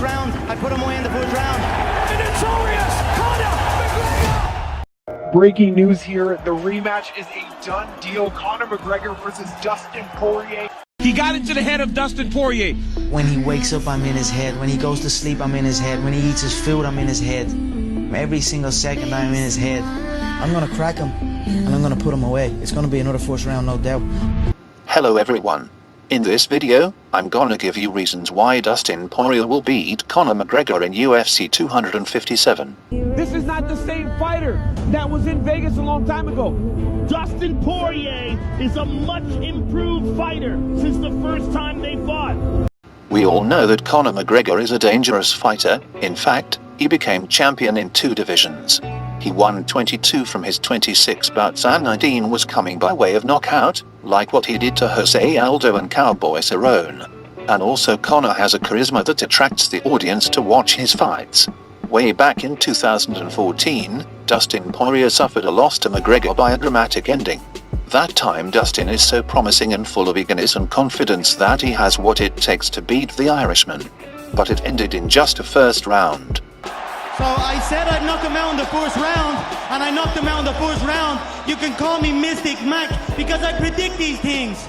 first round. I put him away in the first round. The notorious Conor McGregor! Breaking news here, the rematch is a done deal. Conor McGregor versus Dustin Poirier. He got into the head of Dustin Poirier. When he wakes up, I'm in his head. When he goes to sleep, I'm in his head. When he eats his food, I'm in his head. Every single second, I'm in his head. I'm gonna crack him, and I'm gonna put him away. It's gonna be another first round, no doubt. Hello everyone. In this video, I'm gonna give you reasons why Dustin Poirier will beat Conor McGregor in UFC 257. This is not the same fighter that was in Vegas a long time ago. Dustin Poirier is a much improved fighter since the first time they fought. We all know that Conor McGregor is a dangerous fighter. In fact, he became champion in 2 divisions. He won 22 from his 26 bouts and 19 was coming by way of knockout, like what he did to Jose Aldo and Cowboy Cerrone. And also Conor has a charisma that attracts the audience to watch his fights. Way back in 2014, Dustin Poirier suffered a loss to McGregor by a dramatic ending. That time Dustin is so promising and full of eagerness and confidence that he has what it takes to beat the Irishman. But it ended in just a first round. So I said I'd knock him out in the first round, and I knocked him out in the first round. You can call me Mystic Mac because I predict these things.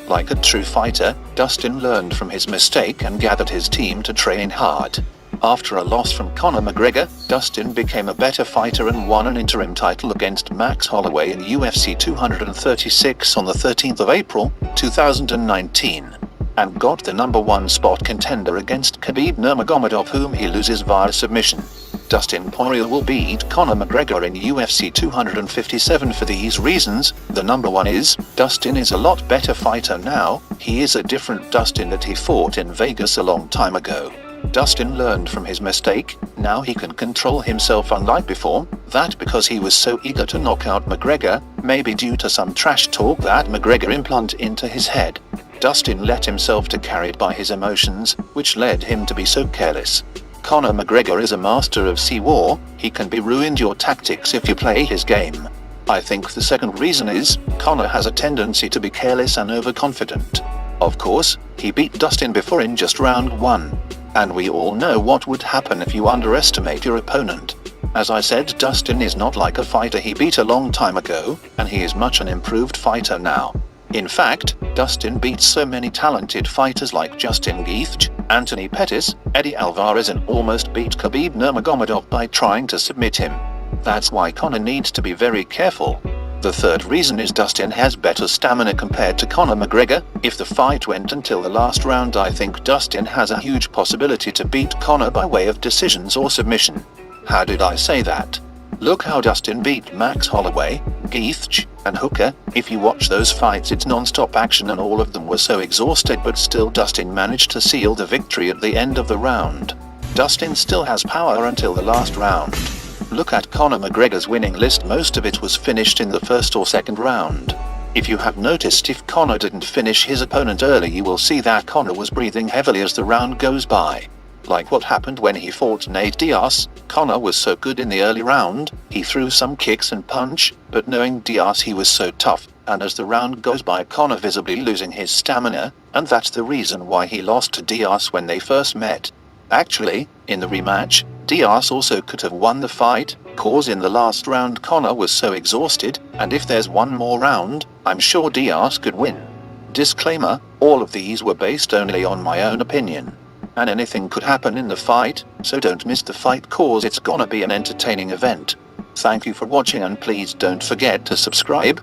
Like a true fighter, Dustin learned from his mistake and gathered his team to train hard. After a loss from Conor McGregor, Dustin became a better fighter and won an interim title against Max Holloway in UFC 236 on the 13th of April, 2019. And got the #1 spot contender against Khabib Nurmagomedov, whom he loses via submission. Dustin Poirier will beat Conor McGregor in UFC 257 for these reasons. The #1 is, Dustin is a lot better fighter now. He is a different Dustin that he fought in Vegas a long time ago. Dustin learned from his mistake. Now he can control himself unlike before. That because he was so eager to knock out McGregor, maybe due to some trash talk that McGregor implanted into his head. Dustin let himself to carried by his emotions, which led him to be so careless. Conor McGregor is a master of sea war. He can be ruined your tactics if you play his game. I think the second reason is, Conor has a tendency to be careless and overconfident. Of course, he beat Dustin before in just round 1. And we all know what would happen if you underestimate your opponent. As I said, Dustin is not like a fighter he beat a long time ago, and he is much an improved fighter now. In fact, Dustin beats so many talented fighters like Justin Gaethje, Anthony Pettis, Eddie Alvarez, and almost beat Khabib Nurmagomedov by trying to submit him. That's why Conor needs to be very careful. The third reason is Dustin has better stamina compared to Conor McGregor. If the fight went until the last round, I think Dustin has a huge possibility to beat Conor by way of decisions or submission. How did I say that? Look how Dustin beat Max Holloway, Gaethje, and Hooker. If you watch those fights, it's non-stop action and all of them were so exhausted, but still Dustin managed to seal the victory at the end of the round. Dustin still has power until the last round. Look at Conor McGregor's winning list, most of it was finished in the first or second round. If you have noticed, if Conor didn't finish his opponent early, you will see that Conor was breathing heavily as the round goes by. Like what happened when he fought Nate Diaz. Conor was so good in the early round, he threw some kicks and punch, but knowing Diaz he was so tough, and as the round goes by Conor visibly losing his stamina, and that's the reason why he lost to Diaz when they first met. Actually, in the rematch, Diaz also could have won the fight, cause in the last round Conor was so exhausted, and if there's one more round, I'm sure Diaz could win. Disclaimer, all of these were based only on my own opinion. And anything could happen in the fight, so don't miss the fight cause it's gonna be an entertaining event. Thank you for watching and please don't forget to subscribe.